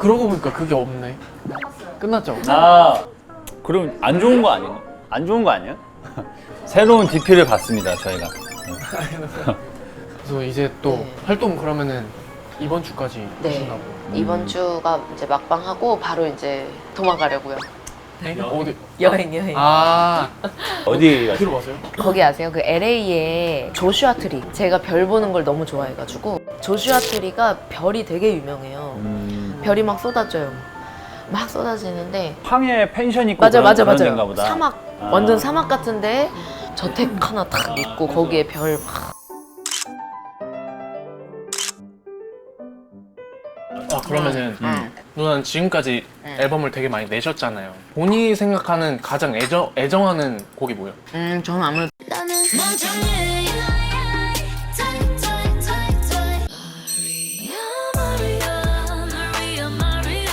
그러고 보니까 그게 없네. 끝났죠? 아, 그럼 안 좋은 거 아니에요? 안 좋은 거 아니에요? 새로운 DP를 봤습니다, 저희가. 그래서 이제 또 네. 활동 그러면은 이번 주까지 하신다고. 이번 주가 이제 막방하고 바로 이제 도망가려고요. 네? 어디? 여행. 아, 어디 가세요? 어디로 가세요? 거기 아세요? 그 LA에 조슈아 트리. 제가 별 보는 걸 너무 좋아해가지고 조슈아 트리가 별이 되게 유명해요. 별이 막 쏟아져요. 막 쏟아지는데 황해 펜션 있고 맞아. 그런 데인가 보다. 사막 완전 사막 같은데 저택 하나 탁 있고 거기에 별 막. 아, 그러면은 누나는 지금까지 앨범을 되게 많이 내셨잖아요. 본인이 생각하는 가장 애정하는 곡이 뭐예요? 저는 아무래도 나는 멍청해 Maria, Maria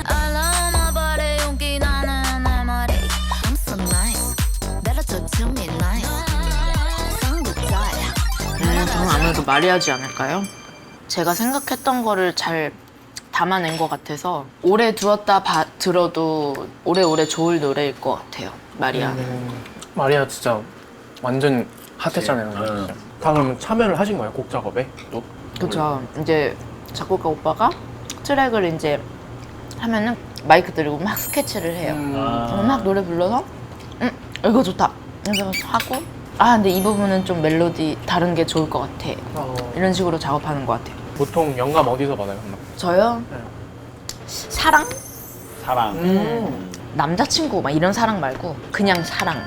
알아 마 발에 용기 나는 내 말이 I'm so nice Better talk to me nice Sound good 저는 아무래도 마리아지 않을까요? 제가 생각했던 거를 잘 담아낸 것 같아서 오래 두었다 들어도 오래오래 좋을 노래일 것 같아요. 마리아. 마리아 진짜 완전 핫했잖아요. 진짜. 다 그러면 참여를 하신 거예요? 곡 작업에? 또? 그쵸. 이제 작곡가 오빠가 트랙을 이제 하면은 마이크 들고 막 스케치를 해요. 막 노래 불러서 이거 좋다. 그래서 하고 근데 이 부분은 좀 멜로디 다른 게 좋을 것 같아. 이런 식으로 작업하는 것 같아요. 보통 영감 어디서 받아요? 저요? 네. 사랑? 사랑. 남자친구 막 이런 사랑 말고 그냥 사랑.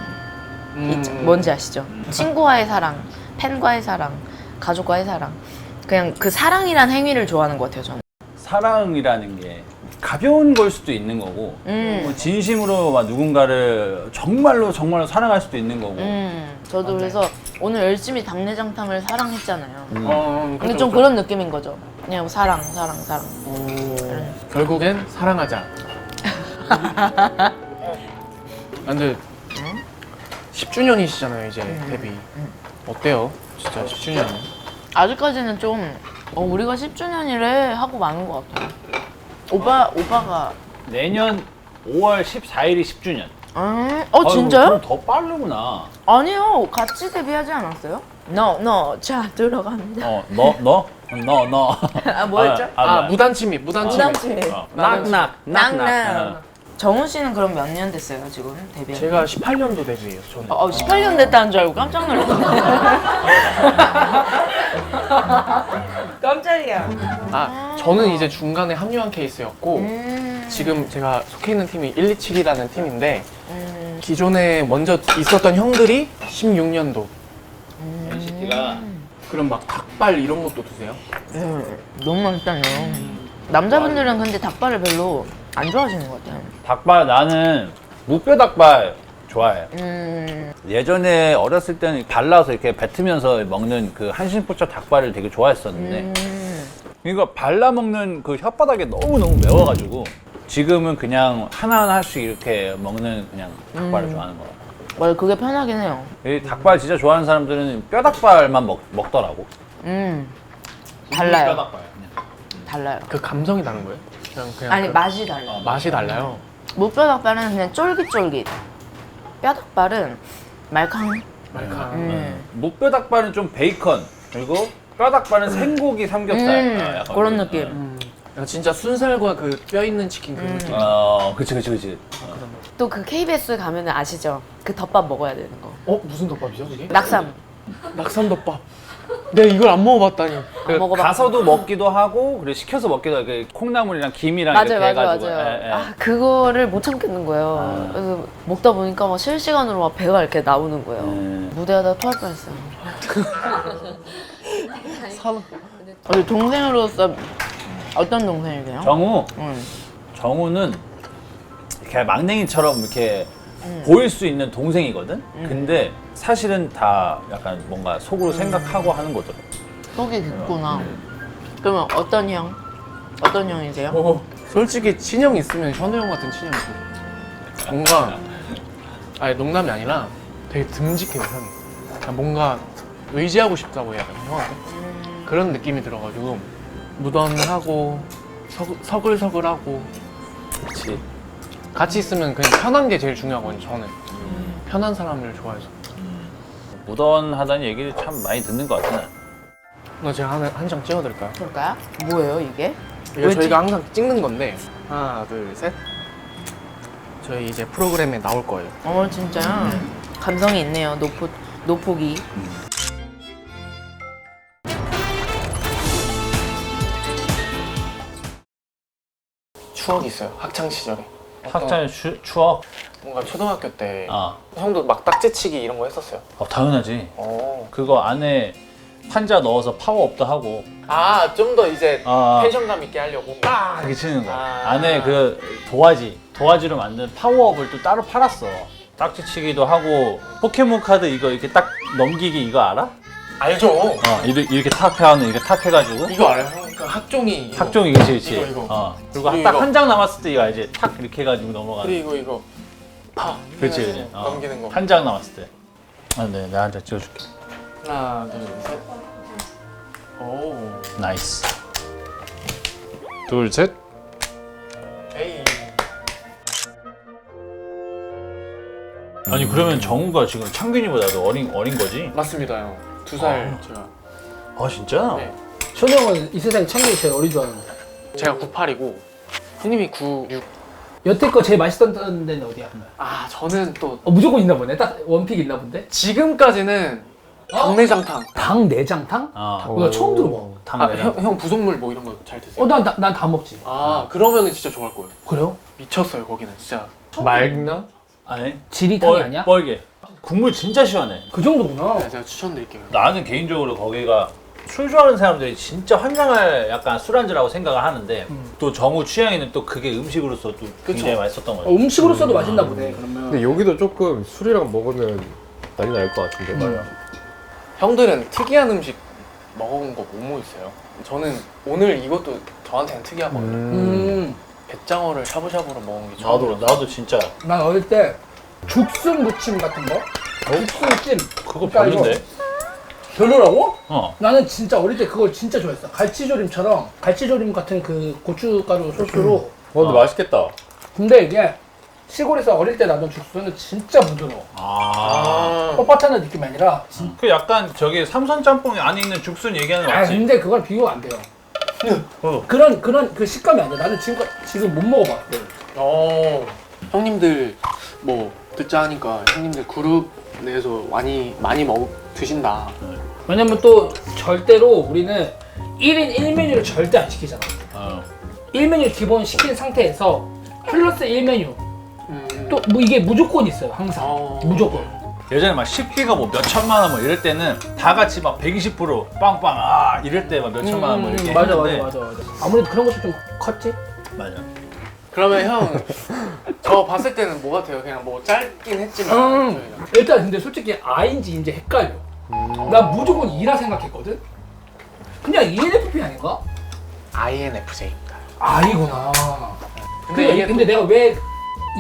뭔지 아시죠? 친구와의 사랑, 팬과의 사랑, 가족과의 사랑. 그냥 그 사랑이란 행위를 좋아하는 것 같아요, 저는. 사랑이라는 게 가벼운 걸 수도 있는 거고 뭐 진심으로 막 누군가를 정말로 사랑할 수도 있는 거고 저도 그래서 오늘 열심히 당내장탕을 사랑했잖아요. 근데 좀 그런 느낌인 거죠. 그냥 사랑. 결국엔 사랑하자. 근데 10주년이시잖아요 이제 데뷔. 어때요? 진짜 10주년. 아직까지는 좀 우리가 10주년이래 하고 많은 것 같아요. 오빠가 내년 5월 14일이 10주년. 진짜요? 그럼 더 빠르구나. 아니요, 같이 데뷔하지 않았어요? 자 들어갑니다. 너. 뭐였죠? 무단침입. 낙낙. 정훈 씨는 그럼 몇 년 됐어요 지금 데뷔? 제가 18년도 데뷔예요 저는. 18년 됐다는 줄 알고 깜짝 놀랐네. 깜짝이야. 저는 이제 중간에 합류한 케이스였고 지금 제가 속해 있는 팀이 127이라는 팀인데 기존에 먼저 있었던 형들이 16년도. NCT가 그럼 막 닭발 이런 것도 드세요? 너무 맛있다네요. 남자분들은 근데 닭발을 별로 안 좋아하시는 것 같아요. 닭발 나는 무뼈 닭발 좋아해요. 음. 예전에 어렸을 때는 발라서 이렇게 뱉으면서 먹는 그 한신포차 닭발을 되게 좋아했었는데 그러니까 발라 먹는 그 혓바닥에 너무너무 매워가지고 지금은 그냥 하나하나 하나씩 이렇게 먹는 그냥 닭발을 좋아하는 거 같아요. 맞아, 그게 편하긴 해요. 이 닭발 진짜 좋아하는 사람들은 뼈 닭발만 먹더라고. 달라요. 뼈 닭발. 달라요. 그 감성이 다른 거예요? 그냥 아니, 그 맛이 달라요. 맛이 달라요. 무뼈 닭발은 그냥 쫄깃쫄깃. 뼈 닭발은 말캉. 말캉. 무뼈 닭발은 좀 베이컨 그리고 뼈 닭발은 생고기 삼겹살. 약간 그런 느낌. 진짜 순살과 그 뼈 있는 치킨 그 느낌. 그치. 또 그 KBS 가면은 아시죠? 그 덮밥 먹어야 되는 거. 무슨 덮밥이죠 그게? 낙삼. 낙삼덮밥. 내가 이걸 안 먹어봤다니. 안 먹어봤- 가서도 먹기도 하고 그리고 시켜서 먹기도 하고 그 콩나물이랑 김이랑 맞아요, 이렇게 맞아요, 해가지고. 맞아요. 그거를 못 참겠는 거예요. 그래서 먹다 보니까 막 실시간으로 막 배가 이렇게 나오는 거예요. 무대하다 토할 뻔했어요. 우리 동생으로서 어떤 동생이세요? 정우. 정우는 이렇게 막냉이처럼 이렇게 보일 수 있는 동생이거든. 근데 사실은 다 약간 뭔가 속으로 생각하고 하는 거더라고. 속이 깊구나. 그러면 어떤 형? 어떤 형이세요? 솔직히 친형 있으면 현우 형 같은 친형이고 뭔가 아니 농담이 아니라 되게 듬직해요 형이. 그냥 뭔가 의지하고 싶다고 해야 되나 형한테? 그런 느낌이 들어가지고 무던하고 서글서글하고 그렇지. 같이 있으면 그냥 편한 게 제일 중요하거든요. 저는 편한 사람을 좋아해서. 무던하다는 얘기를 참 많이 듣는 것 같아. 나 제가 한 장 찍어드릴까요? 그럴까요? 뭐예요 이게? 이거 왜 저희가 항상 찍는 건데 하나 둘 셋. 저희 이제 프로그램에 나올 거예요. 진짜요? 감성이 있네요. 노폭이. 추억이 있어요. 학창 시절에. 학창의 추억? 뭔가 초등학교 때 아, 형도 막 딱지치기 이런 거 했었어요. 당연하지. 그거 안에 판자 넣어서 파워업도 하고 좀 더 이제 아. 텐션감 있게 하려고. 이렇게 치는 거. 아. 안에 그 도화지로 만든 파워업을 또 따로 팔았어. 딱지치기도 하고 포켓몬 카드 이거 이렇게 딱 넘기기 이거 알아? 알죠. 이렇게 탁 하는 이렇게 탁 해가지고 이거 알아요? 형? 그 학종이 이거. 탁종이 그치. 이거. 그리고 그리고 딱 이거. 한 장 남았을 때 이거 알지? 탁 이렇게 해가지고 넘어가는. 그리고 이거 파. 그렇지. 해가지고 넘기는 거. 한 장 남았을 때. 네, 내가 한 장 찍어줄게. 하나 둘 셋. 오. 나이스. 둘, 셋. 에이. 아니 그러면 정우가 지금 창균이보다도 어린 거지? 맞습니다 형. 2살 제가. 아 진짜? 네. 현우 형은 이 세상에 창균이 제일 어린 줄 아는 거. 제가 98이고 형님이 96. 여태껏 제일 맛있던 데는 어디야? 저는 또 무조건 있나 보네. 딱 원픽 있나 본데. 지금까지는 당내장탕. 당 내장탕? 나 처음 들어봐. 형 부속물 뭐 이런 거 잘 드세요? 난 다 먹지. 그러면은 진짜 좋아할 거예요. 그래요? 미쳤어요 거기는 진짜. 맑나? 아니 지리탕이 아니야? 뻘게. 국물 진짜 시원해. 그 정도구나. 네, 제가 추천드릴게요. 나는 개인적으로 거기가 술 좋아하는 사람들이 진짜 환장할 약간 술안주라고 생각을 하는데 또 정우 취향에는 또 그게 음식으로서 또 굉장히 맛있었던 거죠. 음식으로서도 맛있나 보네. 그러면. 근데 여기도 조금 술이랑 먹으면 난리 날 것 같은데. 형들은 특이한 음식 먹어본 거 뭐 있어요? 저는 오늘 이것도 저한테는 특이하거든요. 뱃장어를 샤브샤브로 먹은 게 처음. 나도 진짜 난 어릴 때 죽순 무침 같은 거? 죽순찜. 그거 그러니까 별론데. 별로라고? 나는 진짜 어릴 때 그걸 진짜 좋아했어. 갈치조림처럼 갈치조림 같은 그 고춧가루 소스로. 근데 맛있겠다. 근데 이게 시골에서 어릴 때 나던 죽순은 진짜 부드러워. 뻣뻣한 느낌이 아니라 그 약간 저기 삼선 짬뽕 안에 있는 죽순 얘기하는 거 맞지? 근데 그건 비교가 안 돼요. 그런 그 식감이 안 돼. 나는 지금 못 먹어봤거든. 형님들 뭐 듣자 하니까 형님들 그룹 내에서 많이 드신다. 왜냐면 또 절대로 우리는 1인 1메뉴를 절대 안 시키잖아. 1메뉴 기본 시킨 상태에서 플러스 1메뉴. 또 뭐 이게 무조건 있어요. 항상. 무조건. 예전에 막 식비가 뭐 몇천만 원 뭐 이럴 때는 다 같이 막 120% 빵빵 이럴 때 막 몇천만 원 뭐 이렇게 맞아. 했는데 아무래도 그런 것도 좀 컸지? 맞아. 그러면 형, 저 봤을 때는 뭐 같아요? 그냥 뭐 짧긴 했지만 저희가. 일단 근데 솔직히 I인지 인지 헷갈려. 나 무조건 E라 생각했거든? 그냥 ENFP 아닌가? INFJ입니다. I구나. 근데 이게 근데 내가 왜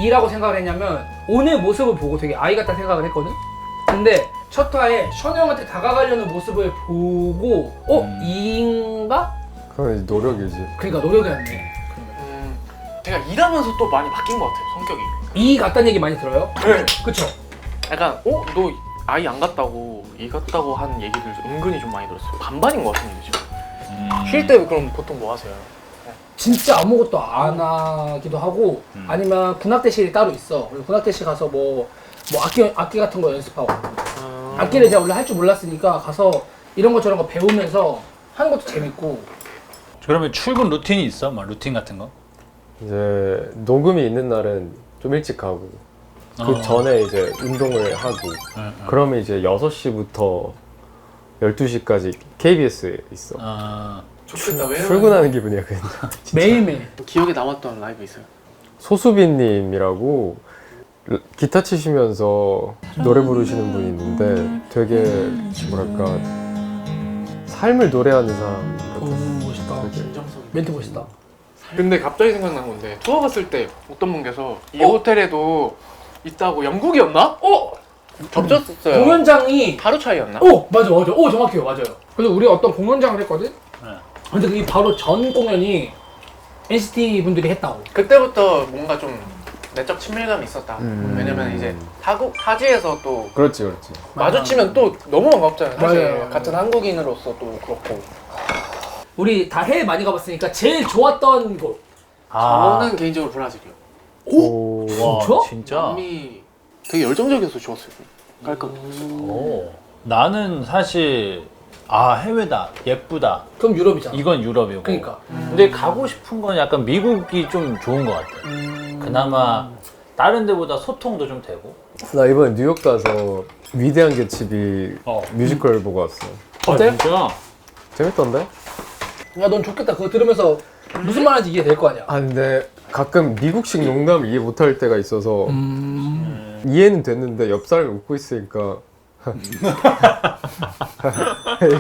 E라고 생각을 했냐면 오늘 모습을 보고 되게 I 같다 생각을 했거든? 근데 첫 화에 션우 형한테 다가가려는 모습을 보고 E인가? 그건 이제 노력이지. 그러니까 노력이었네. 제가 일하면서 또 많이 바뀐 것 같아요, 성격이. E 같다는 얘기 많이 들어요? 네. 그쵸? 약간 너 I 안 같다고 이 같다고 하는 얘기를 은근히 좀 많이 들었어요. 반반인 것 같은데 지금. 쉴 때 그럼 보통 뭐 하세요? 진짜 아무것도 안 하기도 하고 아니면 군악대실이 따로 있어. 그래서 군악대실 가서 뭐 악기 같은 거 연습하고 악기를 제가 원래 할 줄 몰랐으니까 가서 이런 거 저런 거 배우면서 하는 것도 재밌고. 그러면 출근 루틴이 있어? 막 루틴 같은 거? 이제 녹음이 있는 날은 좀 일찍 가고 그 전에 이제 운동을 하고 그러면 이제 6시부터 12시까지 KBS에 있어. 좋겠다. 왜? 출근하는 기분이야 그냥. 매일매일. 기억에 남았던 라이브 있어요? 소수빈님이라고 기타 치시면서 노래 부르시는 분이 있는데 되게 뭐랄까 삶을 노래하는 사람 같은. 멋있다. 진정성. 멘트 멋있다. 근데 갑자기 생각난 건데 투어 갔을 때 어떤 분께서 이 호텔에도 있다고 영국이었나? 겹쳤었어요. 공연장이 하루 차이였나? 맞아. 정확해요. 맞아요. 그래서 우리 어떤 공연장을 했거든? 네. 근데 그게 바로 전 공연이 NCT 분들이 했다고. 그때부터 뭔가 좀 내적 친밀감이 있었다. 왜냐면 이제 타지에서 또 그렇지 그렇지. 마주치면 또 너무 반갑잖아요. 사실 맞아요. 같은 한국인으로서 또 그렇고. 우리 다 해외 많이 가봤으니까 제일 좋았던 곳. 저는 개인적으로 브라질이요. 오. 와, 진짜? 진짜? 남미 되게 열정적이어서 좋았어요. 깔끔해. 오. 나는 사실 해외다, 예쁘다. 그럼 유럽이잖아. 이건 유럽이고. 그러니까. 근데 가고 싶은 건 약간 미국이 좀 좋은 것 같아. 그나마 다른 데보다 소통도 좀 되고. 나 이번에 뉴욕 가서 위대한 개츠비 뮤지컬 보고 왔어. 어때? 진짜? 재밌던데? 야, 넌 좋겠다. 그거 들으면서 무슨 말인지 이해될 거 아니야. 아 근데 가끔 미국식 농담을 이해 못할 때가 있어서 이해는 됐는데 옆 사람이 웃고 있으니까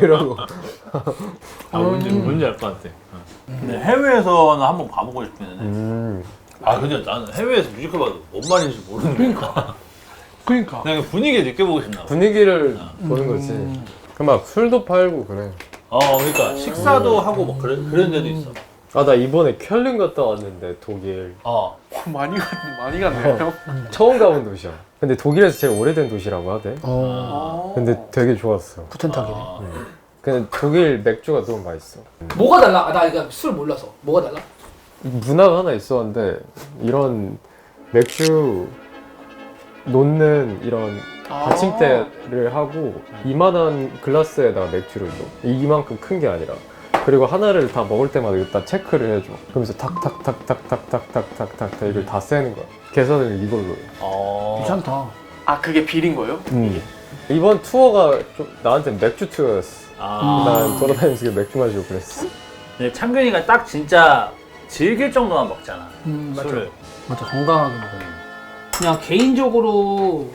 이러고. 뭔지 알 것 같아. 근데 해외에서는 한번 가보고 싶은데. 근데 나는 해외에서 뮤지컬 봐도 뭔 말인지 모르는 거야. 그러니까. 그냥 분위기 느껴보고 싶나 봐. 분위기를 보는 거지. 그럼 막 술도 팔고 그래. 그러니까 식사도 하고 뭐 그런 데도 있어. 아 나 이번에 켈른 갔다 왔는데 독일. 많이 갔네요. 처음 가본 도시야. 근데 독일에서 제일 오래된 도시라고 하대. 근데 되게 좋았어. 구텐탁이네. 근데 독일 맥주가 너무 맛있어. 뭐가 달라? 나 이거 술 몰라서. 뭐가 달라? 문화가 하나 있었는데 이런 맥주 놓는 이런 받침대를 하고 이만한 글라스에다가 맥주를 넣어. 이만큼 큰 게 아니라. 그리고 하나를 다 먹을 때마다 이거 다 체크를 해줘. 그러면서 탁탁탁탁탁탁탁탁탁탁 이걸 다 세는 거야. 계산을 이걸로 해. 괜찮다. 아 그게 비린 거예요? 이번 투어가 좀 나한테 맥주 투어였어. 아. 난 돌아다니면서 맥주 마시고 그랬어. 근데 창균이가 딱 진짜 즐길 정도만 먹잖아. 맞아. 술을. 맞아, 건강하게 먹어. 그냥 개인적으로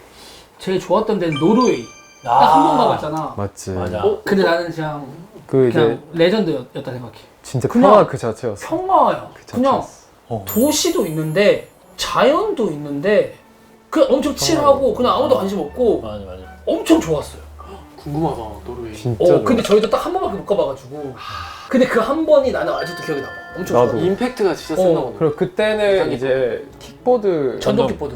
제일 좋았던 데는 노르웨이. 딱 한 번 가봤잖아. 맞지. 맞아. 근데 나는 그냥 그 이제 레전드였다 생각해. 진짜 그냥 평화 그 자체였어. 평화야. 그냥 자체였어. 도시도 있는데 자연도 있는데 그냥 엄청 칠하고 그냥 아무도 관심 없고 맞아. 엄청 좋았어요. 궁금하다 노르웨이. 진짜. 좋아. 근데 저희도 딱 한 번밖에 못 가봐가지고 근데 그 한 번이 나는 아직도 기억에 남아. 엄청 나도. 좋아. 임팩트가 진짜 센가 보네. 그리고 그때는 이제 킥보드가 전동 킥보드.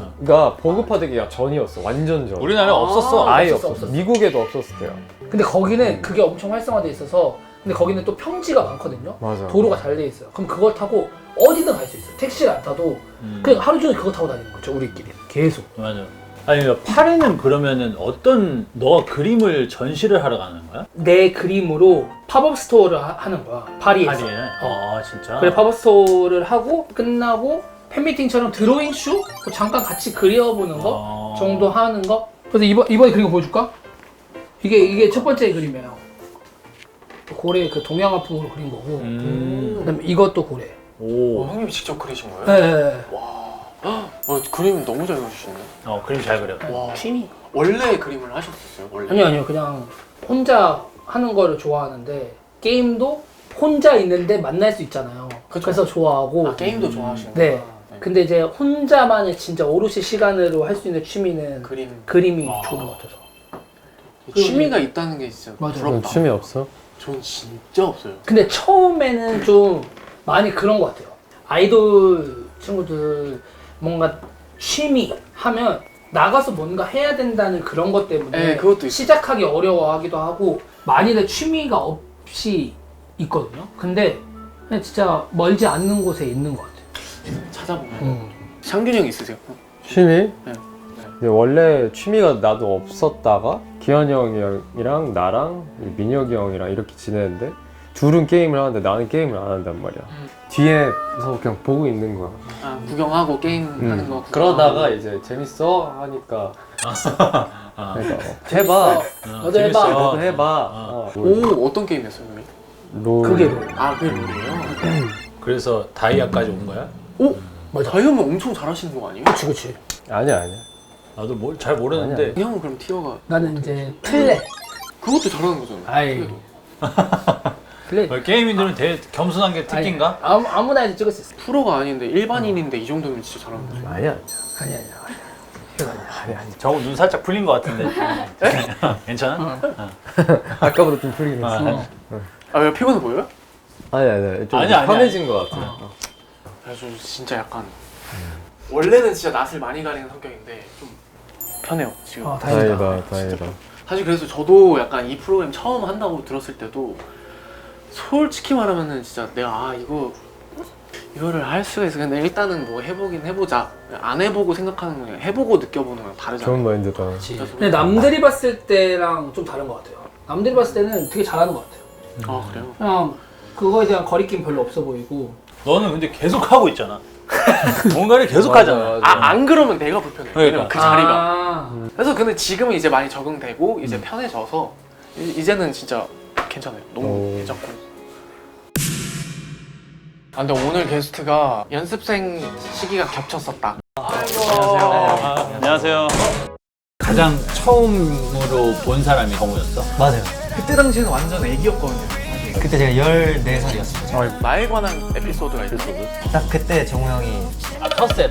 보급화되기가 전이었어. 완전 전. 우리나라에 없었어. 아예 없었어, 없었어. 없었어. 미국에도 없었을 때야. 근데 거기는 그게 엄청 활성화돼 있어서 근데 거기는 또 평지가 많거든요. 맞아. 도로가 잘 돼 있어요. 그럼 그걸 타고 어디든 갈 수 있어요. 택시를 안 타도 그냥 하루 종일 그거 타고 다니는 거죠. 우리끼리 계속. 맞아. 아니 파리는 그러면은 어떤 너가 그림을 전시를 하러 가는 거야? 내 그림으로 팝업 스토어를 하는 거야. 파리에서. 파리에? 진짜? 그래 팝업 스토어를 하고 끝나고 팬미팅처럼 드로잉 쇼? 잠깐 같이 그려보는 거 정도 하는 거. 그래서 이번에 그린 거 보여줄까? 이게 첫 번째 그림이에요. 고래 그 동양화풍으로 그린 거고. 그다음에 이것도 고래. 오. 형님이 직접 그리신 거예요? 네. 그림 너무 잘 그리시네. 그림 잘 그려. 와. 취미. 원래 그림을 하셨었어요? 원래? 아니요 그냥 혼자 하는 거를 좋아하는데 게임도 혼자 있는데 만날 수 있잖아요. 그쵸. 그래서 좋아하고. 게임도 좋아하시는 네. 거구나. 근데 이제 혼자만의 진짜 오롯이 시간으로 할 수 있는 취미는 그림이 좋은 것 같아서. 취미가 있다는 게 진짜 맞아. 넌 부럽다. 취미 없어? 전 진짜 없어요. 근데 처음에는 좀 많이 그런 것 같아요. 아이돌 친구들 뭔가 취미 하면 나가서 뭔가 해야 된다는 그런 것 때문에 네, 그것도 있어요. 시작하기 어려워하기도 하고 많이들 취미가 없이 있거든요. 근데 그냥 진짜 멀지 않는 곳에 있는 것 같아요. 찾아보면. 상균이 형 있으세요? 취미? 네. 근데 원래 취미가 나도 없었다가 기현이 형이랑 나랑 민혁이 형이랑 이렇게 지내는데 둘은 게임을 하는데 나는 게임을 안 한단 말이야. 뒤에서 그냥 보고 있는 거야. 아, 구경하고 게임하는 거. 그러다가 이제 재밌어 하니까 해봐. 너도 해봐. 너도 해봐. 오, 어떤 게임 했어요, 형님? 롤. 그게 롤. 아, 그게 롤이에요? 그래서 다이아까지 온 거야? 오? 맞아. 다이아면 엄청 잘하시는 거 아니에요? 그치. 아니야. 나도 잘 모르는데. 이 형은 그럼 티어가 나는 이제 플레. 그것도 잘하는 거잖아요. 아이. 플레. 게이민들은 되게 겸손한 게 특기인가? 아무나 해도 찍을 수 있어. 프로가 아닌데 일반인인데 이 정도면 진짜 잘하는 거죠. 아니야. 아니야. 저거 눈 살짝 풀린 것 같은데. 괜찮아? 아까보다 좀 풀리긴 했어. 아, 왜 피곤해 보여요? 아니야. 좀 아니야. 편해진 것 같아. 그래서 진짜 약간 원래는 진짜 낯을 많이 가리는 성격인데 좀 편해요 지금. 다행이다. 사실 그래서 저도 약간 이 프로그램 처음 한다고 들었을 때도 솔직히 말하면은 진짜 내가 이거를 할 수가 있어. 근데 일단은 뭐 해보긴 해보자. 안 해보고 생각하는 거랑 해보고 느껴보는 거랑 다르잖아요. 좋은 마인드다. 근데 남들이 봤을 때랑 좀 다른 것 같아요. 남들이 봤을 때는 되게 잘하는 것 같아요. 아 그래요? 그냥 그거에 대한 거리낌 별로 없어 보이고. 너는 근데 계속 하고 있잖아. 뭔가를 계속 하잖아. 안 그러면 내가 불편해. 왜냐면 그 자리가. 아, 그래서 근데 지금은 이제 많이 적응되고 이제 편해져서 이제는 진짜 괜찮아요. 너무 괜찮고. 근데 오늘 게스트가 연습생 시기가 겹쳤었다. 안녕하세요. 가장 처음으로 본 사람이 정우였어? 맞아요. 그때 당시에는 완전 애기였거든요. 그때 제가 14살이었어요. 나에 관한 에피소드가 있어서 딱 그때 정우 형이 아, 텃세.